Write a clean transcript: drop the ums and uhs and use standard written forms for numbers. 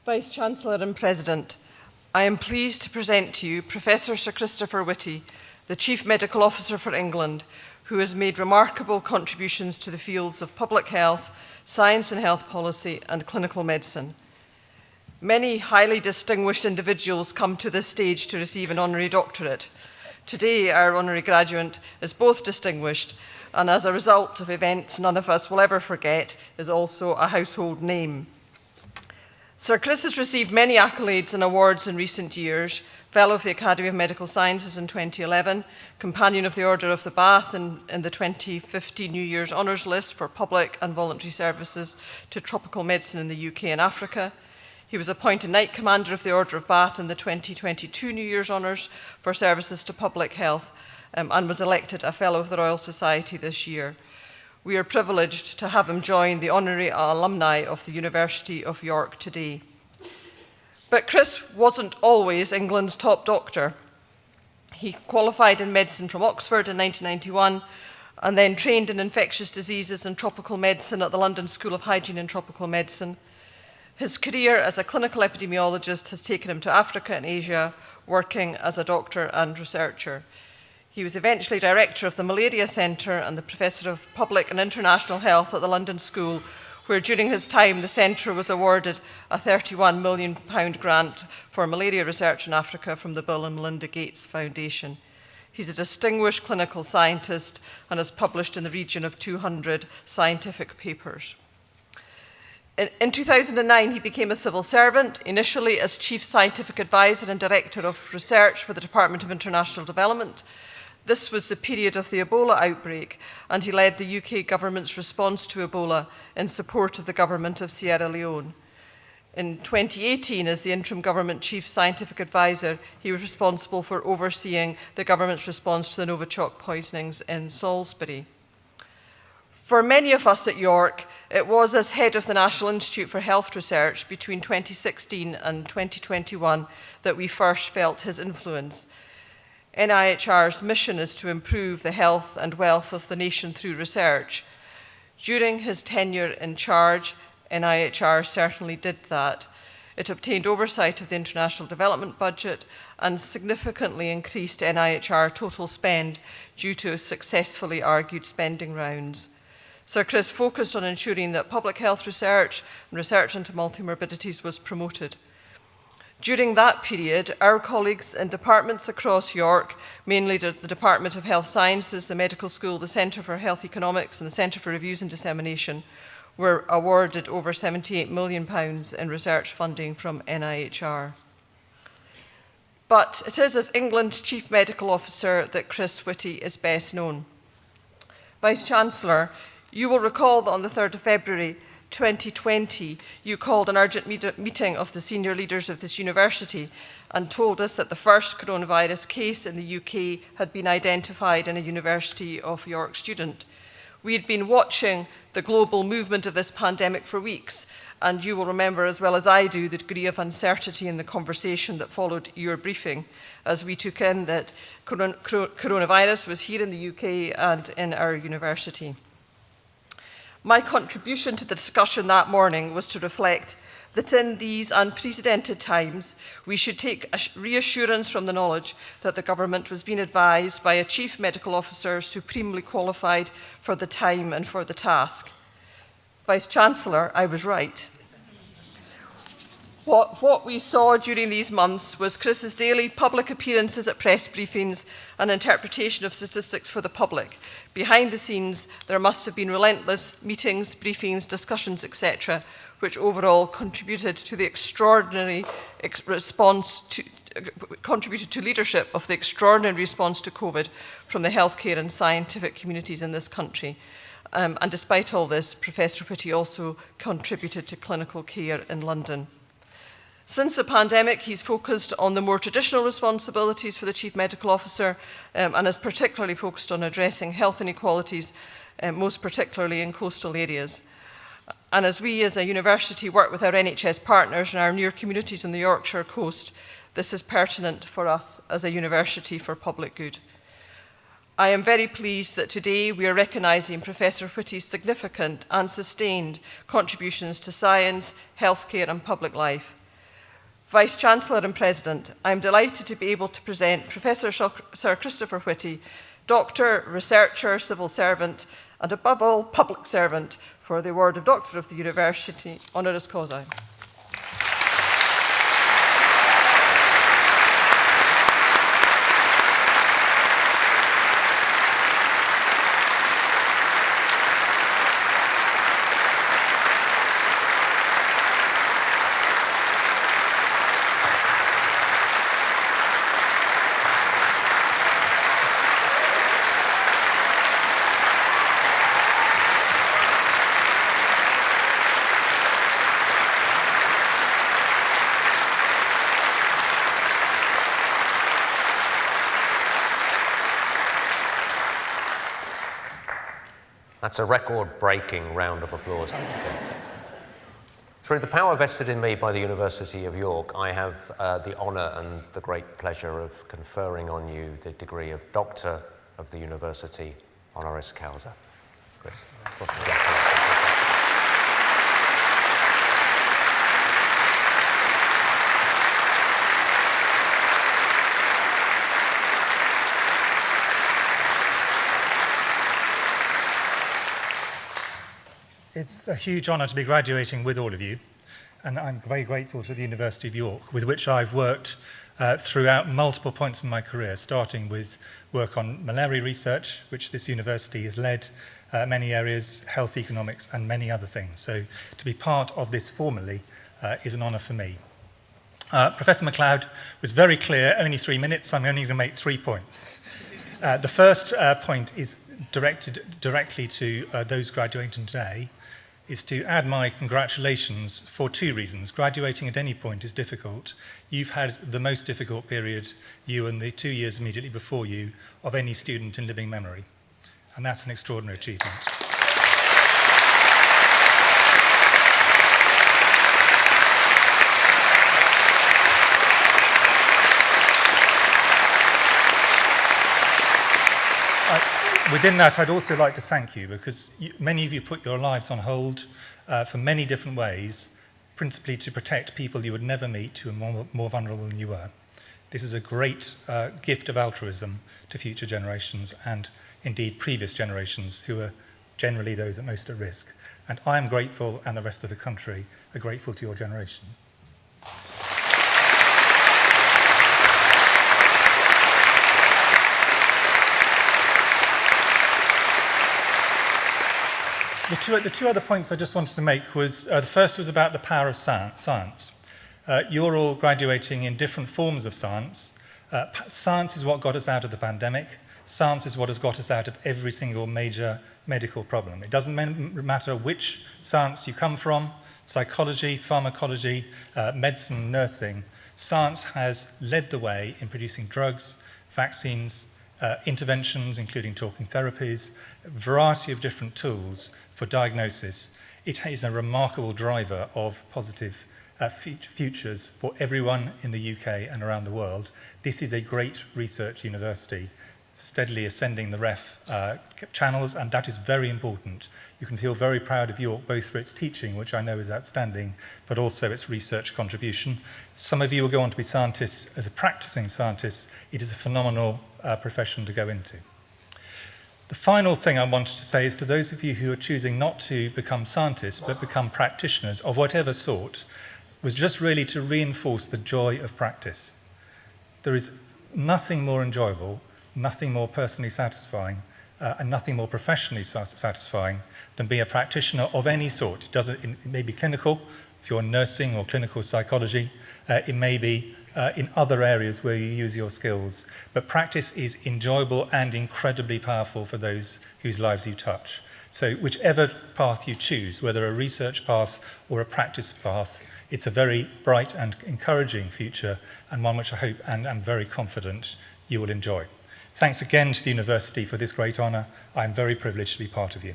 Vice-Chancellor and President, I am pleased to present to you Professor Sir Christopher Whitty, the Chief Medical Officer for England, who has made remarkable contributions to the fields of public health, science and health policy, and clinical medicine. Many highly distinguished individuals come to this stage to receive an honorary doctorate. Today, our honorary graduate is both distinguished and, as a result of events none of us will ever forget, is also a household name. Sir Chris has received many accolades and awards in recent years: Fellow of the Academy of Medical Sciences in 2011, Companion of the Order of the Bath in the 2015 New Year's Honours List for public and voluntary services to tropical medicine in the UK and Africa. He was appointed Knight Commander of the Order of Bath in the 2022 New Year's Honours for services to public health and was elected a Fellow of the Royal Society this year. We are privileged to have him join the honorary alumni of the University of York today. But Chris wasn't always England's top doctor. He qualified in medicine from Oxford in 1991 and then trained in infectious diseases and tropical medicine at the London School of Hygiene and Tropical Medicine. His career as a clinical epidemiologist has taken him to Africa and Asia, working as a doctor and researcher. He was eventually director of the Malaria Centre and the Professor of Public and International Health at the London School, where during his time the centre was awarded a £31 million grant for malaria research in Africa from the Bill and Melinda Gates Foundation. He's a distinguished clinical scientist and has published in the region of 200 scientific papers. In 2009, he became a civil servant, initially as Chief Scientific Advisor and Director of Research for the Department of International Development. This was the period of the Ebola outbreak, and he led the UK government's response to Ebola in support of the government of Sierra Leone. In 2018, as the interim government chief scientific advisor, he was responsible for overseeing the government's response to the Novichok poisonings in Salisbury. For many of us at York, it was as head of the National Institute for Health Research between 2016 and 2021 that we first felt his influence. NIHR's mission is to improve the health and wealth of the nation through research. During his tenure in charge, NIHR certainly did that. It obtained oversight of the international development budget and significantly increased NIHR total spend due to successfully argued spending rounds. Sir Chris focused on ensuring that public health research and research into multimorbidities was promoted. During that period, our colleagues in departments across York, mainly the Department of Health Sciences, the Medical School, the Centre for Health Economics and the Centre for Reviews and Dissemination, were awarded over £78 million in research funding from NIHR. But it is as England's Chief Medical Officer that Chris Whitty is best known. Vice-Chancellor, you will recall that on the 3rd of February 2020, you called an urgent meeting of the senior leaders of this university and told us that the first coronavirus case in the UK had been identified in a University of York student. We had been watching the global movement of this pandemic for weeks, and you will remember as well as I do the degree of uncertainty in the conversation that followed your briefing, as we took in that coronavirus was here in the UK and in our university. My contribution to the discussion that morning was to reflect that in these unprecedented times, we should take reassurance from the knowledge that the government was being advised by a chief medical officer supremely qualified for the time and for the task. Vice-Chancellor, I was right. What we saw during these months was Chris's daily public appearances at press briefings and interpretation of statistics for the public. Behind the scenes, there must have been relentless meetings, briefings, discussions, etc., which overall contributed to the extraordinary contributed to leadership of the extraordinary response to COVID from the healthcare and scientific communities in this country. And despite all this, Professor Whitty also contributed to clinical care in London. Since the pandemic, he's focused on the more traditional responsibilities for the Chief Medical Officer and has particularly focused on addressing health inequalities, most particularly in coastal areas. And as we as a university work with our NHS partners and our near communities on the Yorkshire coast, this is pertinent for us as a university for public good. I am very pleased that today we are recognising Professor Whitty's significant and sustained contributions to science, healthcare and public life. Vice-Chancellor and President, I am delighted to be able to present Professor Sir Christopher Whitty, Doctor, Researcher, Civil Servant, and above all, Public Servant, for the award of Doctor of the University, honoris causa. That's a record-breaking round of applause. Through the power vested in me by the University of York, I have the honour and the great pleasure of conferring on you the degree of Doctor of the University, honoris causa. Chris. It's a huge honour to be graduating with all of you, and I'm very grateful to the University of York, with which I've worked throughout multiple points in my career, starting with work on malaria research, which this university has led, many areas, health economics, and many other things. So to be part of this formally is an honour for me. Professor MacLeod was very clear, only 3 minutes, so I'm only going to make 3 points. The first point is directed directly to those graduating today, is to add my congratulations for 2 reasons. Graduating at any point is difficult. You've had the most difficult period, you and the 2 years immediately before you, of any student in living memory. And that's an extraordinary achievement. Within that, I'd also like to thank you, because many of you put your lives on hold for many different ways, principally to protect people you would never meet who are more vulnerable than you were. This is a great gift of altruism to future generations, and indeed previous generations, who are generally those at most at risk. And I am grateful, and the rest of the country are grateful to your generation. The two other points I just wanted to make was, the first was about the power of science. You're all graduating in different forms of science. Science is what got us out of the pandemic. Science is what has got us out of every single major medical problem. It doesn't matter which science you come from, psychology, pharmacology, medicine, nursing. Science has led the way in producing drugs, vaccines, interventions, including talking therapies, a variety of different tools for diagnosis. It is a remarkable driver of positive futures for everyone in the UK and around the world. This is a great research university, steadily ascending the REF channels, and that is very important. You can feel very proud of York, both for its teaching, which I know is outstanding, but also its research contribution. Some of you will go on to be scientists. As a practicing scientist, it is a phenomenal profession to go into. The final thing I wanted to say is to those of you who are choosing not to become scientists, but become practitioners of whatever sort, was just really to reinforce the joy of practice. There is nothing more enjoyable, nothing more personally satisfying, and nothing more professionally satisfying than be a practitioner of any sort. It may be clinical, if you're nursing or clinical psychology. It may be in other areas where you use your skills. But practice is enjoyable and incredibly powerful for those whose lives you touch. So whichever path you choose, whether a research path or a practice path, it's a very bright and encouraging future, and one which I hope and am very confident you will enjoy. Thanks again to the university for this great honour. I'm very privileged to be part of you.